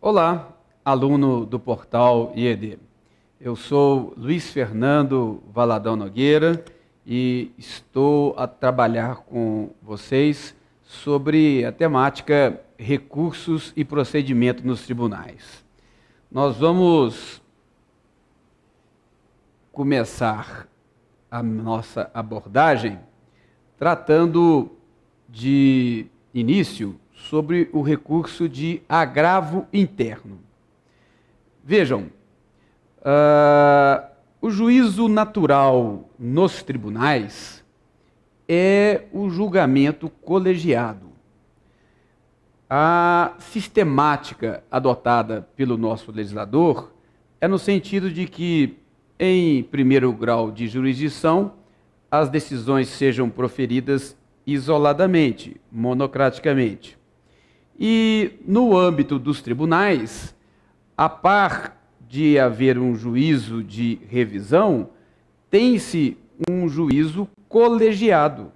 Olá, aluno do portal IED. Eu sou Luiz Fernando Valadão Nogueira e estou a trabalhar com vocês sobre a temática recursos e procedimento nos tribunais. Nós vamos começar a nossa abordagem tratando de início sobre o recurso de agravo interno. Vejam, o juízo natural nos tribunais é o julgamento colegiado. A sistemática adotada pelo nosso legislador é no sentido de que, em primeiro grau de jurisdição, as decisões sejam proferidas isoladamente, monocraticamente. E, no âmbito dos tribunais, a par de haver um juízo de revisão, tem-se um juízo colegiado,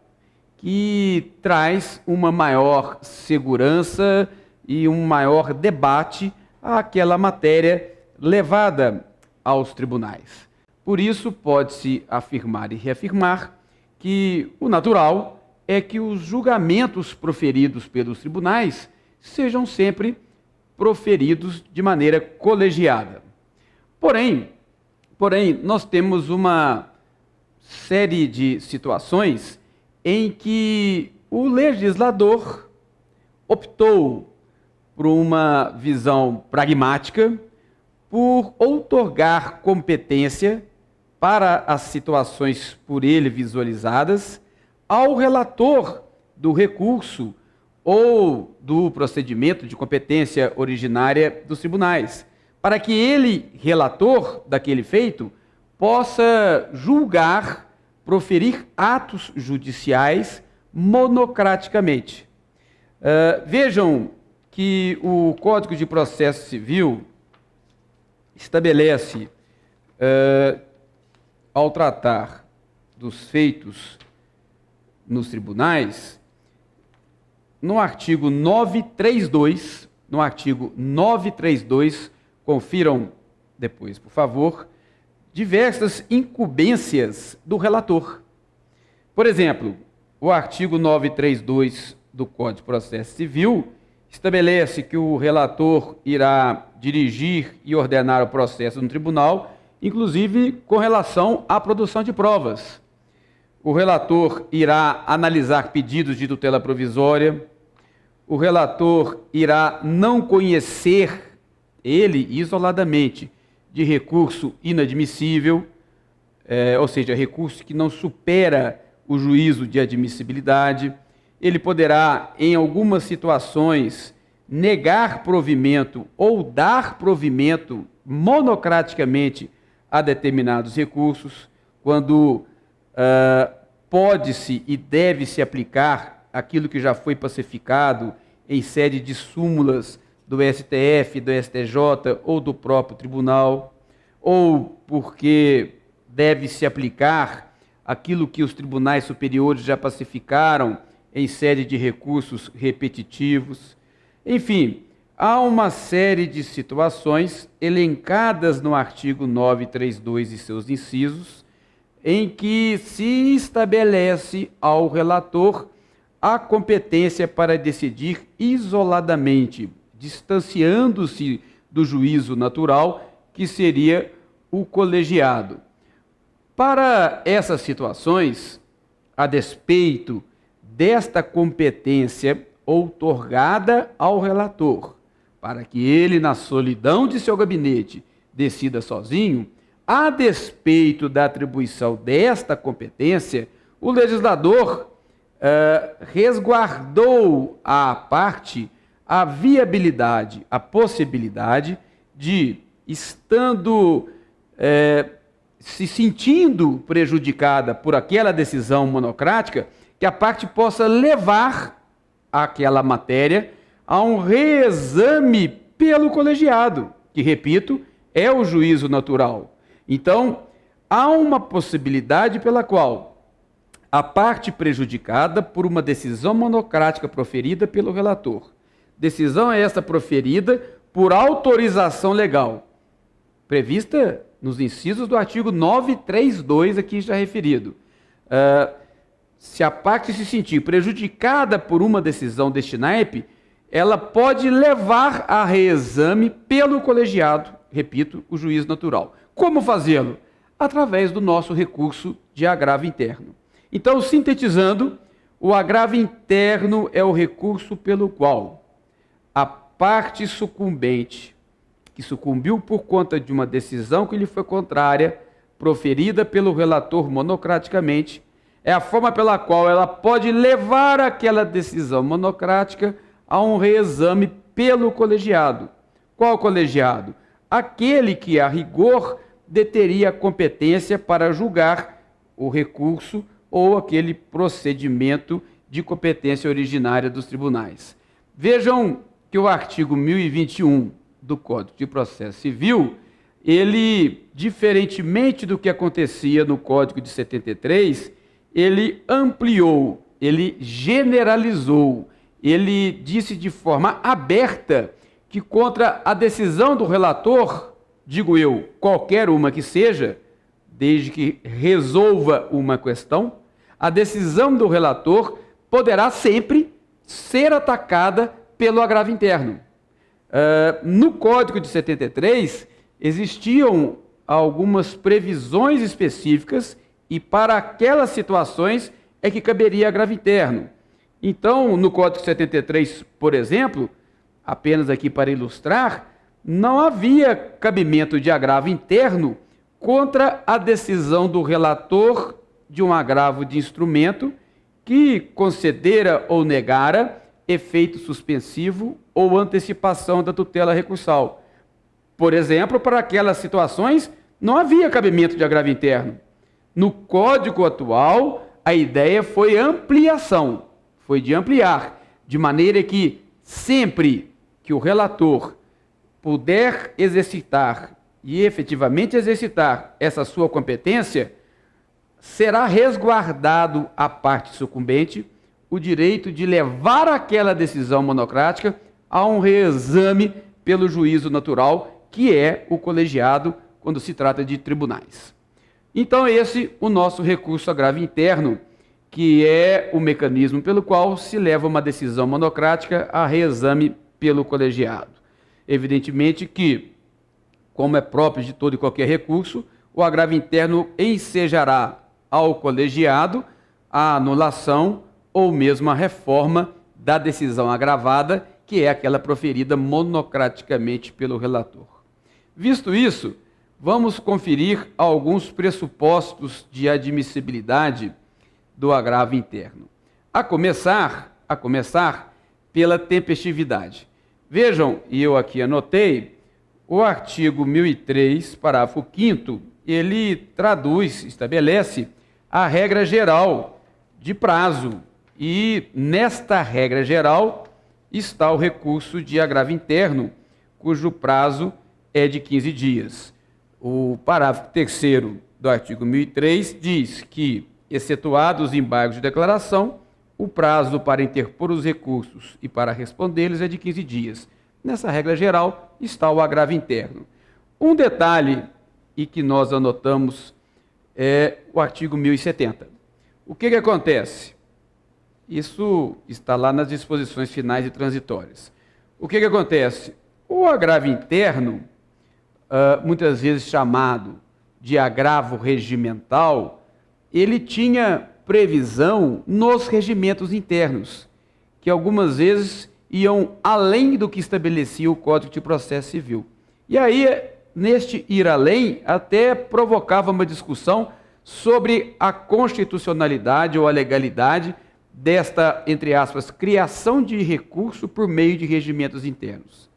que traz uma maior segurança e um maior debate àquela matéria levada aos tribunais. Por isso, pode-se afirmar e reafirmar que o natural é que os julgamentos proferidos pelos tribunais sejam sempre proferidos de maneira colegiada. Porém, nós temos uma série de situações em que o legislador optou por uma visão pragmática, por outorgar competência para as situações por ele visualizadas ao relator do recurso ou do procedimento de competência originária dos tribunais, para que ele, relator daquele feito, possa julgar, proferir atos judiciais monocraticamente. Vejam que o Código de Processo Civil estabelece, ao tratar dos feitos nos tribunais, no artigo 932, confiram depois, por favor, diversas incumbências do relator. Por exemplo, o artigo 932 do Código de Processo Civil estabelece que o relator irá dirigir e ordenar o processo no tribunal, inclusive com relação à produção de provas. O relator irá analisar pedidos de tutela provisória, o relator irá não conhecer, ele isoladamente, de recurso inadmissível, ou seja, recurso que não supera o juízo de admissibilidade. Ele poderá, em algumas situações, negar provimento ou dar provimento monocraticamente a determinados recursos, quando pode-se e deve-se aplicar aquilo que já foi pacificado em sede de súmulas do STF, do STJ ou do próprio tribunal, ou porque deve-se aplicar aquilo que os tribunais superiores já pacificaram em sede de recursos repetitivos. Enfim, há uma série de situações elencadas no artigo 932 e seus incisos, em que se estabelece ao relator a competência para decidir isoladamente, distanciando-se do juízo natural, que seria o colegiado. Para essas situações, a despeito desta competência outorgada ao relator, para que ele, na solidão de seu gabinete, decida sozinho, a despeito da atribuição desta competência, o legislador resguardou à parte a viabilidade, a possibilidade de, estando se sentindo prejudicada por aquela decisão monocrática, que a parte possa levar aquela matéria a um reexame pelo colegiado, que, repito, é o juízo natural. Então, há uma possibilidade pela qual a parte prejudicada por uma decisão monocrática proferida pelo relator. Decisão é essa proferida por autorização legal, prevista nos incisos do artigo 932 aqui já referido. Se a parte se sentir prejudicada por uma decisão deste naipe, ela pode levar a reexame pelo colegiado, repito, o juiz natural. Como fazê-lo? Através do nosso recurso de agravo interno. Então, sintetizando, o agravo interno é o recurso pelo qual a parte sucumbente, que sucumbiu por conta de uma decisão que lhe foi contrária, proferida pelo relator monocraticamente, é a forma pela qual ela pode levar aquela decisão monocrática a um reexame pelo colegiado. Qual colegiado? Aquele que, a rigor, deteria a competência para julgar o recurso ou aquele procedimento de competência originária dos tribunais. Vejam que o artigo 1021 do Código de Processo Civil, ele, diferentemente do que acontecia no Código de 73, ele ampliou, ele generalizou, ele disse de forma aberta que contra a decisão do relator, digo eu, qualquer uma que seja, desde que resolva uma questão, a decisão do relator poderá sempre ser atacada pelo agravo interno. No Código de 73, existiam algumas previsões específicas e para aquelas situações é que caberia agravo interno. Então, no Código de 73, por exemplo, apenas aqui para ilustrar, não havia cabimento de agravo interno contra a decisão do relator de um agravo de instrumento que concedera ou negara efeito suspensivo ou antecipação da tutela recursal. Por exemplo, para aquelas situações não havia cabimento de agravo interno. No Código atual, a ideia foi ampliação, foi de ampliar, de maneira que sempre que o relator puder exercitar e efetivamente exercitar essa sua competência, será resguardado à parte sucumbente o direito de levar aquela decisão monocrática a um reexame pelo juízo natural, que é o colegiado quando se trata de tribunais. Então, esse o nosso recurso agravo interno, que é o mecanismo pelo qual se leva uma decisão monocrática a reexame pelo colegiado. Evidentemente que, como é próprio de todo e qualquer recurso, o agravo interno ensejará ao colegiado a anulação ou mesmo a reforma da decisão agravada, que é aquela proferida monocraticamente pelo relator. Visto isso, vamos conferir alguns pressupostos de admissibilidade do agravo interno. A começar pela tempestividade. Vejam, e eu aqui anotei, o artigo 1003, parágrafo 5º, ele traduz, estabelece a regra geral de prazo. E nesta regra geral está o recurso de agravo interno, cujo prazo é de 15 dias. O parágrafo 3º do artigo 1003 diz que, excetuados os embargos de declaração, o prazo para interpor os recursos e para respondê-los é de 15 dias. Nessa regra geral está o agravo interno. Um detalhe, e que nós anotamos, é o artigo 1070. O que acontece? Isso está lá nas disposições finais e transitórias. O que acontece? O agravo interno, muitas vezes chamado de agravo regimental, ele tinha previsão nos regimentos internos, que algumas vezes iam além do que estabelecia o Código de Processo Civil. E aí, neste ir além, até provocava uma discussão sobre a constitucionalidade ou a legalidade desta, entre aspas, criação de recurso por meio de regimentos internos.